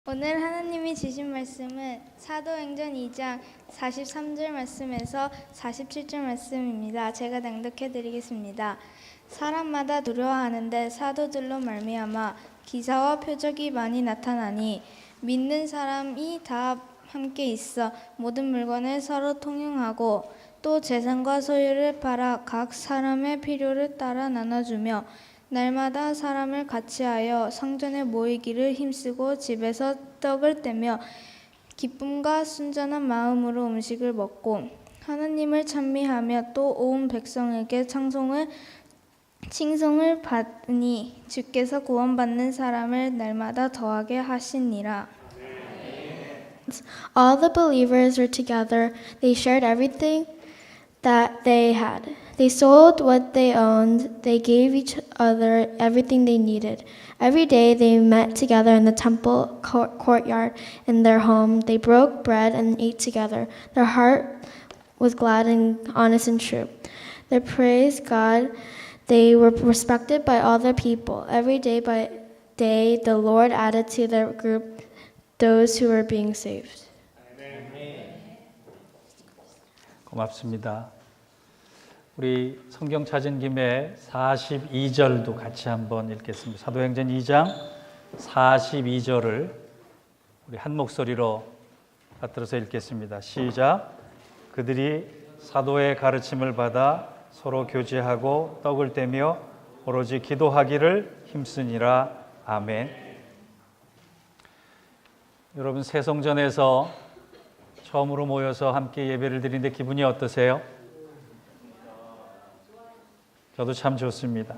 오늘 하나님이 주신 말씀은 사도행전 2장 43절 말씀에서 47절 말씀입니다. 제가 낭독해 드리겠습니다. 사람마다 두려워하는데 사도들로 말미암아 기사와 표적이 많이 나타나니 믿는 사람이 다 함께 있어 모든 물건을 서로 통용하고 또 재산과 소유를 팔아 각 사람의 필요를 따라 나눠주며 날마다 사람을 같이하여 성전에 모이기를 힘쓰고 집에서 떡을 떼며 기쁨과 순전한 마음으로 음식을 먹고 하나님을 찬미하며 또 온 백성에게 칭송을 받으니 주께서 구원받는 사람을 날마다 더하게 하시니라. All the believers were together. They shared everything that they had. They sold what they owned. They gave each other everything they needed. Every day they met together in the temple courtyard in their home. They broke bread and ate together. Their heart was glad and honest and true. They praised God. They were respected by all the people. Every day by day the Lord added to their group those who were being saved. 고맙습니다. 우리 성경 찾은 김에 42절도 같이 한번 읽겠습니다. 사도행전 2장 42절을 우리 한 목소리로 받들어서 읽겠습니다. 시작. 그들이 사도의 가르침을 받아 서로 교제하고 떡을 떼며 오로지 기도하기를 힘쓰니라. 아멘. 여러분, 새성전에서 처음으로 모여서 함께 예배를 드리는데 기분이 어떠세요? 저도 참 좋습니다.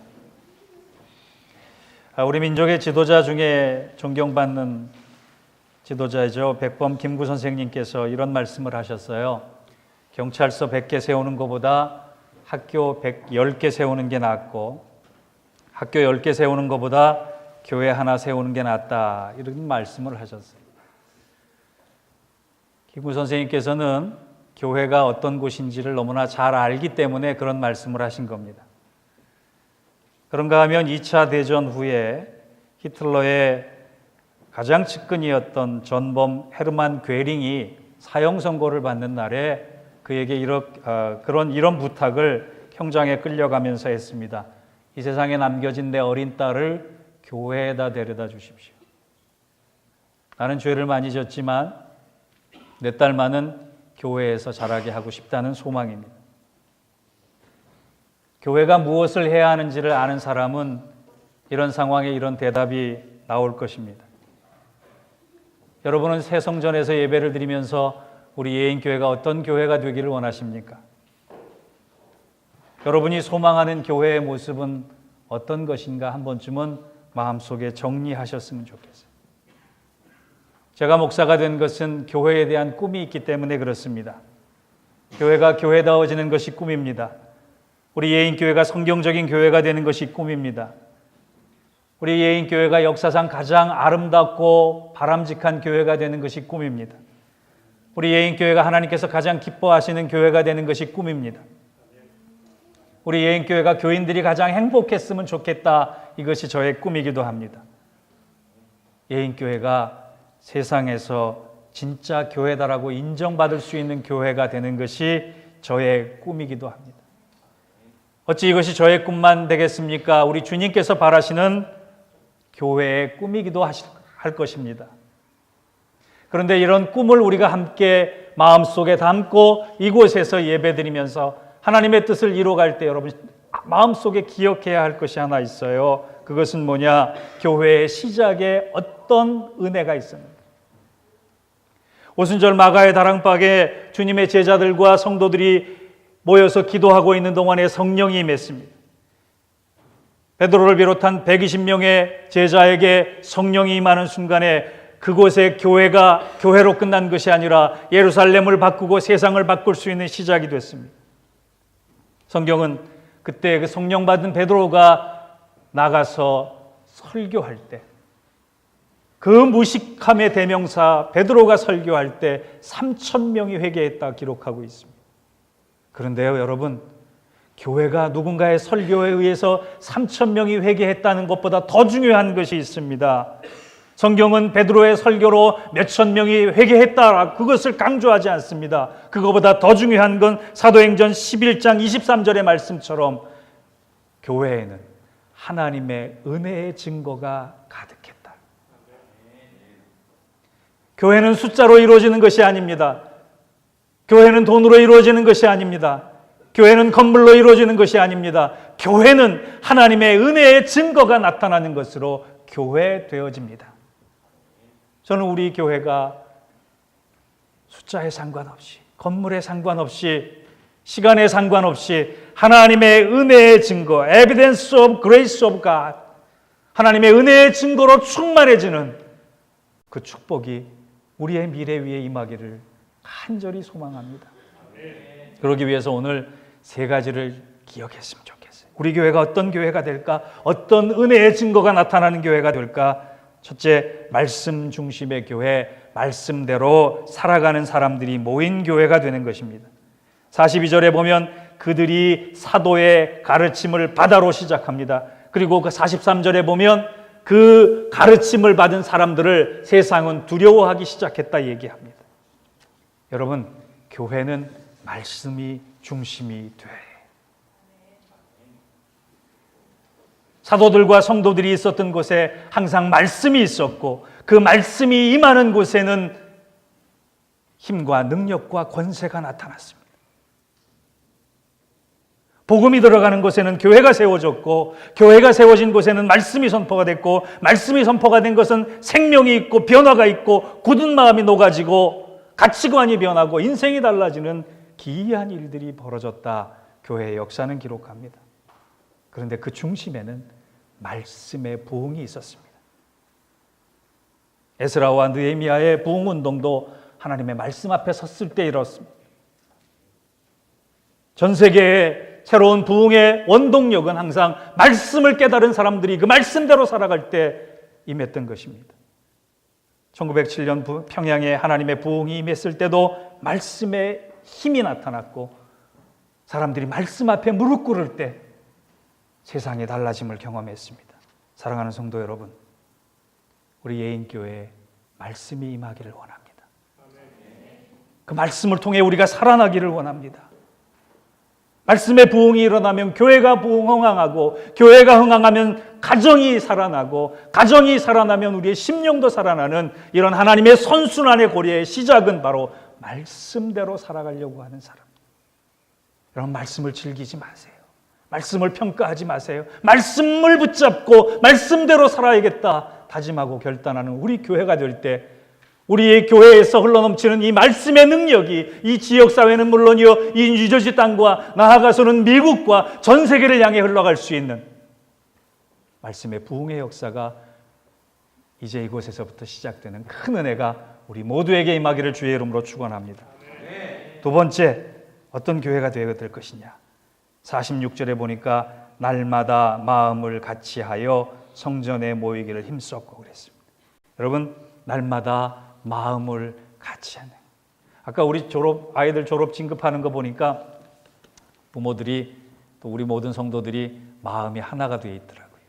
우리 민족의 지도자 중에 존경받는 지도자이죠. 백범 김구 선생님께서 이런 말씀을 하셨어요. 경찰서 100개 세우는 것보다 학교 110개 세우는 게 낫고 학교 10개 세우는 것보다 교회 하나 세우는 게 낫다. 이런 말씀을 하셨어요. 김구 선생님께서는 교회가 어떤 곳인지를 너무나 잘 알기 때문에 그런 말씀을 하신 겁니다. 그런가 하면 2차 대전 후에 히틀러의 가장 측근이었던 전범 헤르만 괴링이 사형 선고를 받는 날에 그에게 이런 부탁을 형장에 끌려가면서 했습니다. 이 세상에 남겨진 내 어린 딸을 교회에다 데려다 주십시오. 나는 죄를 많이 졌지만 내 딸만은 교회에서 자라게 하고 싶다는 소망입니다. 교회가 무엇을 해야 하는지를 아는 사람은 이런 상황에 이런 대답이 나올 것입니다. 여러분은 새성전에서 예배를 드리면서 우리 예인교회가 어떤 교회가 되기를 원하십니까? 여러분이 소망하는 교회의 모습은 어떤 것인가 한 번쯤은 마음속에 정리하셨으면 좋겠어요. 제가 목사가 된 것은 교회에 대한 꿈이 있기 때문에 그렇습니다. 교회가 교회다워지는 것이 꿈입니다. 우리 예인교회가 성경적인 교회가 되는 것이 꿈입니다. 우리 예인교회가 역사상 가장 아름답고 바람직한 교회가 되는 것이 꿈입니다. 우리 예인교회가 하나님께서 가장 기뻐하시는 교회가 되는 것이 꿈입니다. 우리 예인교회가 교인들이 가장 행복했으면 좋겠다. 이것이 저의 꿈이기도 합니다. 예인교회가 세상에서 진짜 교회다라고 인정받을 수 있는 교회가 되는 것이 저의 꿈이기도 합니다. 어찌 이것이 저의 꿈만 되겠습니까? 우리 주님께서 바라시는 교회의 꿈이기도 할 것입니다. 그런데 이런 꿈을 우리가 함께 마음속에 담고 이곳에서 예배드리면서 하나님의 뜻을 이루어갈 때 여러분 마음속에 기억해야 할 것이 하나 있어요. 그것은 뭐냐? 교회의 시작에 어떤 은혜가 있습니다. 오순절 마가의 다랑방에 주님의 제자들과 성도들이 모여서 기도하고 있는 동안에 성령이 임했습니다. 베드로를 비롯한 120명의 제자에게 성령이 임하는 순간에 그곳에 교회가 교회로 끝난 것이 아니라 예루살렘을 바꾸고 세상을 바꿀 수 있는 시작이 됐습니다. 성경은 그때 그 성령 받은 베드로가 나가서 설교할 때 그 무식함의 대명사 베드로가 설교할 때 3,000명이 회개했다 기록하고 있습니다. 그런데요, 여러분, 교회가 누군가의 설교에 의해서 3,000명이 회개했다는 것보다 더 중요한 것이 있습니다. 성경은 베드로의 설교로 몇천 명이 회개했다, 그것을 강조하지 않습니다. 그거보다 더 중요한 건 사도행전 11장 23절의 말씀처럼 교회에는 하나님의 은혜의 증거가 가득했다. 교회는 숫자로 이루어지는 것이 아닙니다. 교회는 돈으로 이루어지는 것이 아닙니다. 교회는 건물로 이루어지는 것이 아닙니다. 교회는 하나님의 은혜의 증거가 나타나는 것으로 교회되어집니다. 저는 우리 교회가 숫자에 상관없이, 건물에 상관없이, 시간에 상관없이 하나님의 은혜의 증거, evidence of grace of God, 하나님의 은혜의 증거로 충만해지는 그 축복이 우리의 미래 위에 임하기를 간절히 소망합니다. 그러기 위해서 오늘 세 가지를 기억했으면 좋겠어요. 우리 교회가 어떤 교회가 될까? 어떤 은혜의 증거가 나타나는 교회가 될까? 첫째, 말씀 중심의 교회, 말씀대로 살아가는 사람들이 모인 교회가 되는 것입니다. 42절에 보면 그들이 사도의 가르침을 받아로 시작합니다. 그리고 그 43절에 보면 그 가르침을 받은 사람들을 세상은 두려워하기 시작했다 얘기합니다. 여러분, 교회는 말씀이 중심이 돼. 사도들과 성도들이 있었던 곳에 항상 말씀이 있었고, 그 말씀이 임하는 곳에는 힘과 능력과 권세가 나타났습니다. 복음이 들어가는 곳에는 교회가 세워졌고, 교회가 세워진 곳에는 말씀이 선포가 됐고, 말씀이 선포가 된 것은 생명이 있고 변화가 있고 굳은 마음이 녹아지고 가치관이 변하고 인생이 달라지는 기이한 일들이 벌어졌다. 교회의 역사는 기록합니다. 그런데 그 중심에는 말씀의 부흥이 있었습니다. 에스라와 느헤미야의 부흥운동도 하나님의 말씀 앞에 섰을 때 일었습니다. 전 세계의 새로운 부흥의 원동력은 항상 말씀을 깨달은 사람들이 그 말씀대로 살아갈 때 임했던 것입니다. 1907년 평양에 하나님의 부흥이 임했을 때도 말씀의 힘이 나타났고, 사람들이 말씀 앞에 무릎 꿇을 때 세상이 달라짐을 경험했습니다. 사랑하는 성도 여러분, 우리 예인교회에 말씀이 임하기를 원합니다. 그 말씀을 통해 우리가 살아나기를 원합니다. 말씀의 부흥이 일어나면 교회가 흥황하고, 교회가 흥황하면 가정이 살아나고, 가정이 살아나면 우리의 심령도 살아나는 이런 하나님의 선순환의 고리의 시작은 바로 말씀대로 살아가려고 하는 사람. 여러분, 말씀을 즐기지 마세요. 말씀을 평가하지 마세요. 말씀을 붙잡고 말씀대로 살아야겠다 다짐하고 결단하는 우리 교회가 될 때, 우리의 교회에서 흘러넘치는 이 말씀의 능력이 이 지역사회는 물론이요, 이 뉴저지 땅과 나아가서는 미국과 전 세계를 향해 흘러갈 수 있는 말씀의 부흥의 역사가 이제 이곳에서부터 시작되는 큰 은혜가 우리 모두에게 임하기를 주의 이름으로 축원합니다. 두 번째, 어떤 교회가 되어야 될 것이냐? 46절에 보니까 날마다 마음을 같이하여 성전에 모이기를 힘썼고 그랬습니다. 여러분, 날마다 마음을 같이하는. 아까 우리 아이들 졸업 진급하는 거 보니까 부모들이 또 우리 모든 성도들이 마음이 하나가 되어 있더라고요.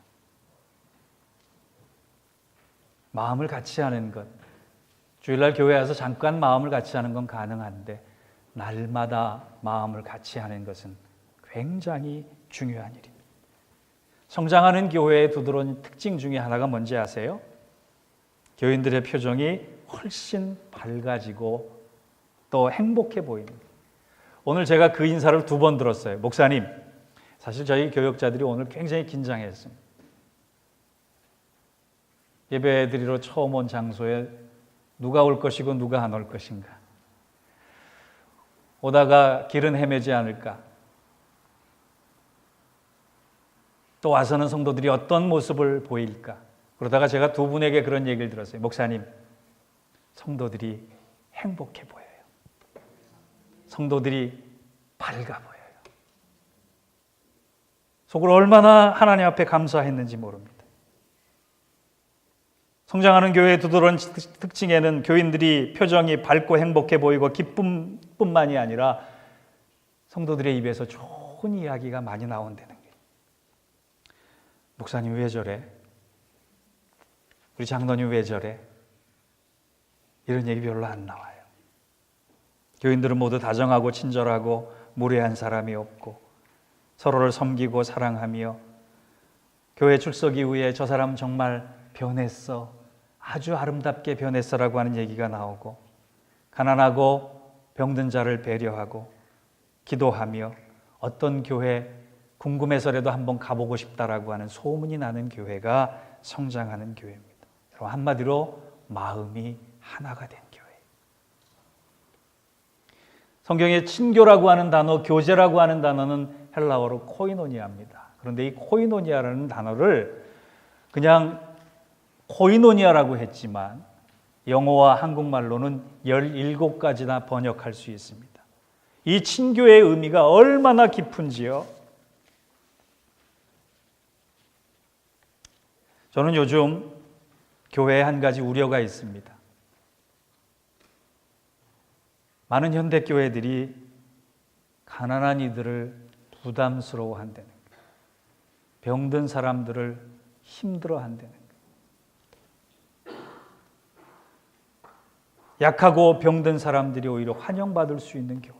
마음을 같이 하는 것. 주일날 교회 와서 잠깐 마음을 같이 하는 건 가능한데 날마다 마음을 같이 하는 것은 굉장히 중요한 일입니다. 성장하는 교회의 두드러진 특징 중에 하나가 뭔지 아세요? 교인들의 표정이 훨씬 밝아지고 또 행복해 보입니다. 오늘 제가 그 인사를 2번 들었어요. 목사님, 사실 저희 교역자들이 오늘 굉장히 긴장했습니다. 예배드리러 처음 온 장소에 누가 올 것이고 누가 안 올 것인가, 오다가 길은 헤매지 않을까, 또 와서는 성도들이 어떤 모습을 보일까. 그러다가 제가 2분에게 그런 얘기를 들었어요. 목사님, 성도들이 행복해 보여요. 성도들이 밝아 보여요. 속으로 얼마나 하나님 앞에 감사했는지 모릅니다. 성장하는 교회의 두드러진 특징에는 교인들이 표정이 밝고 행복해 보이고 기쁨뿐만이 아니라 성도들의 입에서 좋은 이야기가 많이 나온다는 거예요. 목사님 왜 저래? 우리 장로님 왜 저래? 이런 얘기 별로 안 나와요. 교인들은 모두 다정하고 친절하고 무례한 사람이 없고 서로를 섬기고 사랑하며 교회 출석 이후에 저 사람 정말 변했어, 아주 아름답게 변했어라고 하는 얘기가 나오고, 가난하고 병든 자를 배려하고 기도하며 어떤 교회 궁금해서라도 한번 가보고 싶다라고 하는 소문이 나는 교회가 성장하는 교회입니다. 여러분, 한마디로 마음이 하나가 된 교회. 성경에 친교라고 하는 단어, 교제라고 하는 단어는 헬라어로 코이노니아입니다. 그런데 이 코이노니아라는 단어를 그냥 코이노니아라고 했지만 영어와 한국말로는 17가지나 번역할 수 있습니다. 이 친교의 의미가 얼마나 깊은지요. 저는 요즘 교회에 한 가지 우려가 있습니다. 많은 현대교회들이 가난한 이들을 부담스러워한다는 거예요. 병든 사람들을 힘들어한다는 거예요. 약하고 병든 사람들이 오히려 환영받을 수 있는 교회,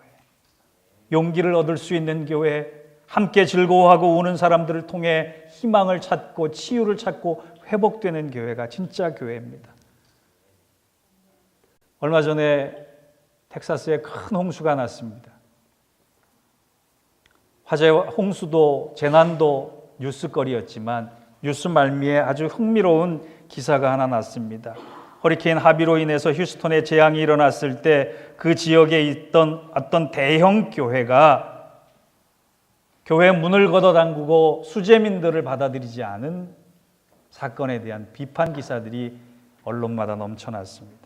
용기를 얻을 수 있는 교회, 함께 즐거워하고 우는 사람들을 통해 희망을 찾고 치유를 찾고 회복되는 교회가 진짜 교회입니다. 얼마 전에 텍사스에 큰 홍수가 났습니다. 화재, 홍수도 재난도 뉴스거리였지만 뉴스 말미에 아주 흥미로운 기사가 하나 났습니다. 허리케인 하비로 인해서 휴스턴에 재앙이 일어났을 때 그 지역에 있던 어떤 대형 교회가 교회 문을 걷어담그고 수재민들을 받아들이지 않은 사건에 대한 비판 기사들이 언론마다 넘쳐났습니다.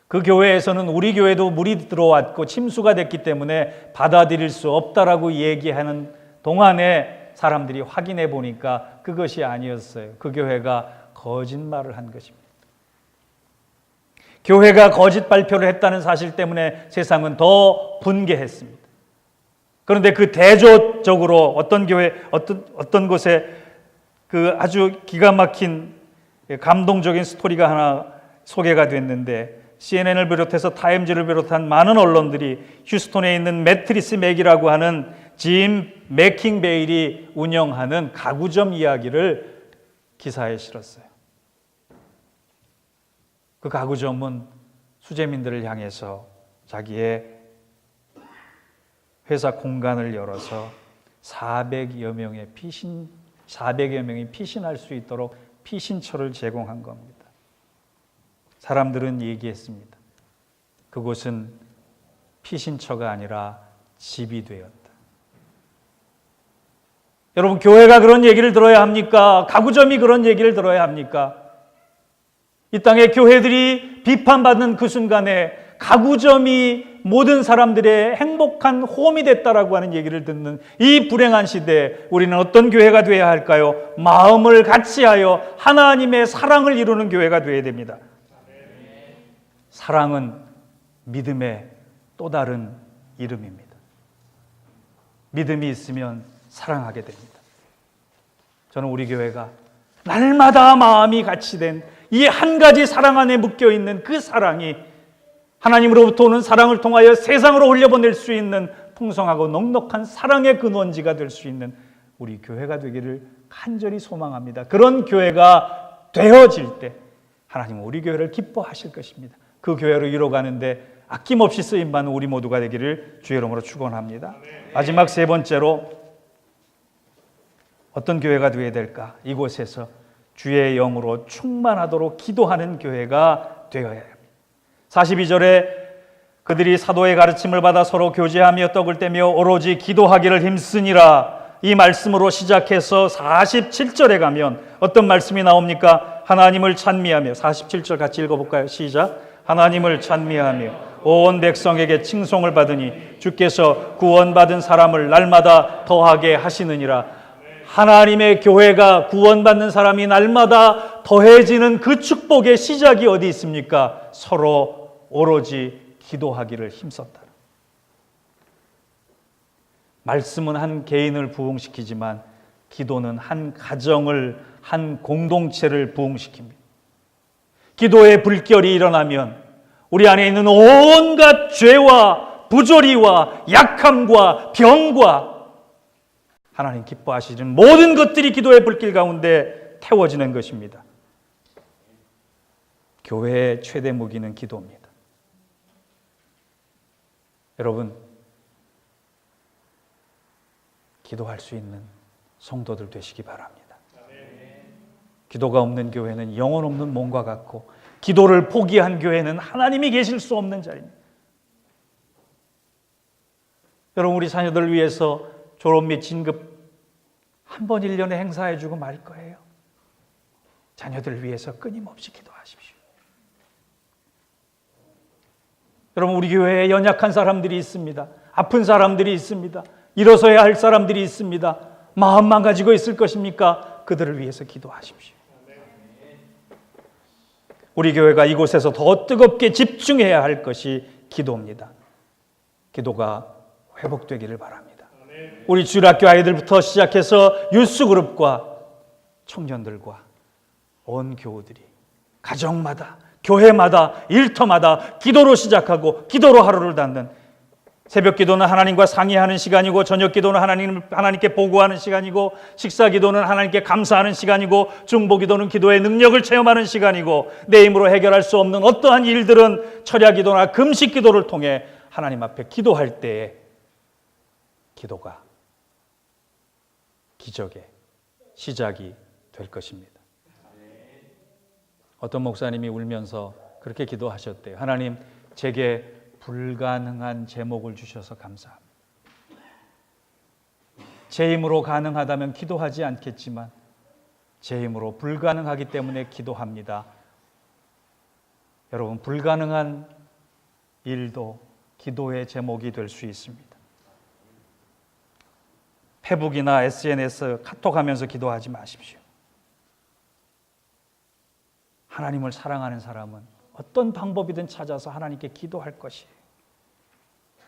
그 교회에서는 우리 교회도 물이 들어왔고 침수가 됐기 때문에 받아들일 수 없다라고 얘기하는 동안에 사람들이 확인해 보니까 그것이 아니었어요. 그 교회가 거짓말을 한 것입니다. 교회가 거짓 발표를 했다는 사실 때문에 세상은 더 분개했습니다. 그런데 그 대조적으로 어떤 교회, 어떤 곳에 그 아주 기가 막힌 감동적인 스토리가 하나 소개가 됐는데, CNN을 비롯해서 타임즈를 비롯한 많은 언론들이 휴스턴에 있는 매트리스 맥이라고 하는 짐 맥킹베일이 운영하는 가구점 이야기를 기사에 실었어요. 그 가구점은 수재민들을 향해서 자기의 회사 공간을 열어서 400여 명이 피신할 수 있도록 피신처를 제공한 겁니다. 사람들은 얘기했습니다. 그곳은 피신처가 아니라 집이 되었다. 여러분, 교회가 그런 얘기를 들어야 합니까? 가구점이 그런 얘기를 들어야 합니까? 이 땅의 교회들이 비판받는 그 순간에 가구점이 모든 사람들의 행복한 홈이 됐다라고 하는 얘기를 듣는 이 불행한 시대에 우리는 어떤 교회가 되어야 할까요? 마음을 같이하여 하나님의 사랑을 이루는 교회가 되어야 됩니다. 사랑은 믿음의 또 다른 이름입니다. 믿음이 있으면 사랑하게 됩니다. 저는 우리 교회가 날마다 마음이 같이 된 이 한 가지 사랑 안에 묶여있는 그 사랑이 하나님으로부터 오는 사랑을 통하여 세상으로 흘려보낼 수 있는 풍성하고 넉넉한 사랑의 근원지가 될 수 있는 우리 교회가 되기를 간절히 소망합니다. 그런 교회가 되어질 때 하나님은 우리 교회를 기뻐하실 것입니다. 그 교회로 이뤄가는데 아낌없이 쓰임받는 우리 모두가 되기를 주의 이름으로 축원합니다. 마지막 세 번째로 어떤 교회가 되어야 될까? 이곳에서 주의 영으로 충만하도록 기도하는 교회가 되어야 합니다. 42절에 그들이 사도의 가르침을 받아 서로 교제하며 떡을 떼며 오로지 기도하기를 힘쓰니라, 이 말씀으로 시작해서 47절에 가면 어떤 말씀이 나옵니까? 하나님을 찬미하며, 47절 같이 읽어볼까요? 시작. 하나님을 찬미하며 온 백성에게 칭송을 받으니 주께서 구원받은 사람을 날마다 더하게 하시느니라. 하나님의 교회가 구원받는 사람이 날마다 더해지는 그 축복의 시작이 어디 있습니까? 서로 오로지 기도하기를 힘썼다. 말씀은 한 개인을 부흥시키지만 기도는 한 가정을, 한 공동체를 부흥시킵니다. 기도의 불결이 일어나면 우리 안에 있는 온갖 죄와 부조리와 약함과 병과 하나님 기뻐하시는 모든 것들이 기도의 불길 가운데 태워지는 것입니다. 교회의 최대 무기는 기도입니다. 여러분, 기도할 수 있는 성도들 되시기 바랍니다. 기도가 없는 교회는 영혼 없는 몸과 같고, 기도를 포기한 교회는 하나님이 계실 수 없는 자리입니다. 여러분, 우리 자녀들을 위해서 졸업 및 진급 한 번 1년에 행사해주고 말 거예요. 자녀들을 위해서 끊임없이 기도하십시오. 여러분, 우리 교회에 연약한 사람들이 있습니다. 아픈 사람들이 있습니다. 일어서야 할 사람들이 있습니다. 마음 망가지고 있을 것입니까? 그들을 위해서 기도하십시오. 우리 교회가 이곳에서 더 뜨겁게 집중해야 할 것이 기도입니다. 기도가 회복되기를 바랍니다. 우리 주일학교 아이들부터 시작해서 유스그룹과 청년들과 온 교우들이 가정마다, 교회마다, 일터마다 기도로 시작하고 기도로 하루를 닫는, 새벽 기도는 하나님과 상의하는 시간이고, 저녁 기도는 하나님께 보고하는 시간이고, 식사 기도는 하나님께 감사하는 시간이고, 중보 기도는 기도의 능력을 체험하는 시간이고, 내 힘으로 해결할 수 없는 어떠한 일들은 철야 기도나 금식 기도를 통해 하나님 앞에 기도할 때에 기도가 기적의 시작이 될 것입니다. 어떤 목사님이 울면서 그렇게 기도하셨대요. 하나님, 제게 불가능한 제목을 주셔서 감사합니다. 제 힘으로 가능하다면 기도하지 않겠지만 제 힘으로 불가능하기 때문에 기도합니다. 여러분, 불가능한 일도 기도의 제목이 될 수 있습니다. 페북이나 SNS, 카톡하면서 기도하지 마십시오. 하나님을 사랑하는 사람은 어떤 방법이든 찾아서 하나님께 기도할 것이에요.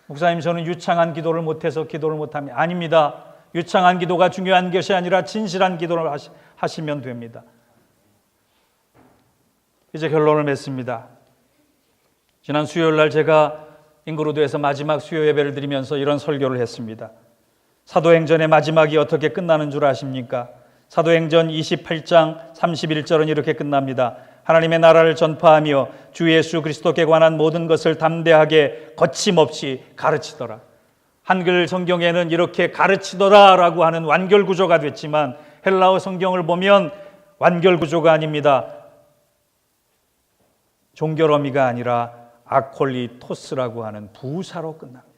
목사님, 저는 유창한 기도를 못해서 기도를 못합니다. 아닙니다. 유창한 기도가 중요한 것이 아니라 진실한 기도를 하시면 됩니다. 이제 결론을 맺습니다. 지난 수요일 날 제가 인그루드에서 마지막 수요 예배를 드리면서 이런 설교를 했습니다. 사도행전의 마지막이 어떻게 끝나는 줄 아십니까? 사도행전 28장 31절은 이렇게 끝납니다. 하나님의 나라를 전파하며 주 예수 그리스도께 관한 모든 것을 담대하게 거침없이 가르치더라. 한글 성경에는 이렇게 가르치더라라고 하는 완결 구조가 됐지만 헬라어 성경을 보면 완결 구조가 아닙니다. 종결어미가 아니라 아콜리토스라고 하는 부사로 끝납니다.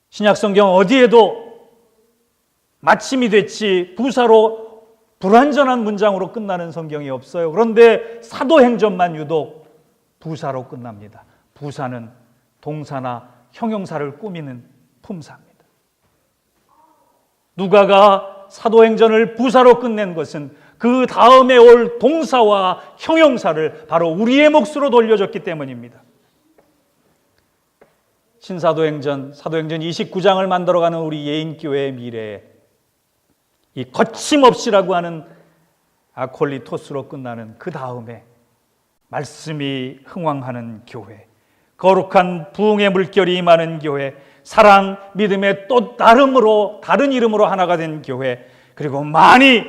신약 성경 어디에도 마침이 됐지 부사로 불완전한 문장으로 끝나는 성경이 없어요. 그런데 사도행전만 유독 부사로 끝납니다. 부사는 동사나 형용사를 꾸미는 품사입니다. 누가가 사도행전을 부사로 끝낸 것은 그 다음에 올 동사와 형용사를 바로 우리의 몫으로 돌려줬기 때문입니다. 신사도행전, 사도행전 29장을 만들어가는 우리 예인교회의 미래에 이 거침없이라고 하는 아콜리토스로 끝나는 그 다음에 말씀이 흥왕하는 교회, 거룩한 부흥의 물결이 임하는 교회, 사랑, 믿음의 또 다른 이름으로 하나가 된 교회, 그리고 많이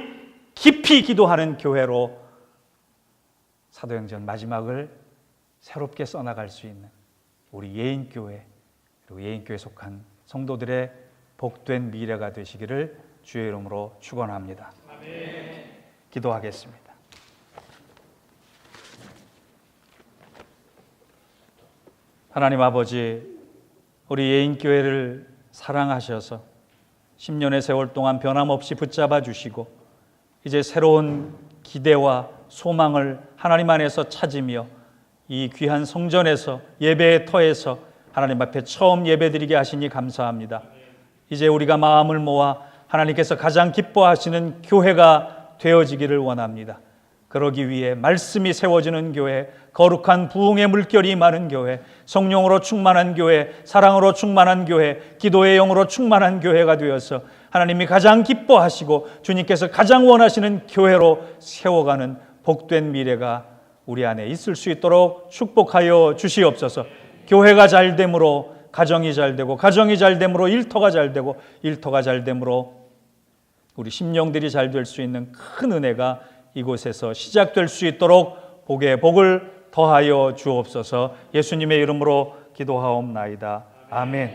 깊이 기도하는 교회로 사도행전 마지막을 새롭게 써나갈 수 있는 우리 예인교회, 그리고 예인교회에 속한 성도들의 복된 미래가 되시기를 주의 이름으로 축원합니다. 아멘. 기도하겠습니다. 하나님 아버지, 우리 예인교회를 사랑하셔서 10년의 세월 동안 변함없이 붙잡아 주시고 이제 새로운 기대와 소망을 하나님 안에서 찾으며 이 귀한 성전에서, 예배의 터에서 하나님 앞에 처음 예배드리게 하시니 감사합니다. 이제 우리가 마음을 모아 하나님께서 가장 기뻐하시는 교회가 되어지기를 원합니다. 그러기 위해 말씀이 세워지는 교회, 거룩한 부흥의 물결이 임하는 교회, 성령으로 충만한 교회, 사랑으로 충만한 교회, 기도의 영으로 충만한 교회가 되어서 하나님이 가장 기뻐하시고 주님께서 가장 원하시는 교회로 세워가는 복된 미래가 우리 안에 있을 수 있도록 축복하여 주시옵소서. 교회가 잘 됨으로 가정이 잘 되고, 가정이 잘 됨으로 일터가 잘 되고, 일터가 잘 됨으로 우리 심령들이 잘 될 수 있는 큰 은혜가 이곳에서 시작될 수 있도록 복에 복을 더하여 주옵소서. 예수님의 이름으로 기도하옵나이다. 아멘.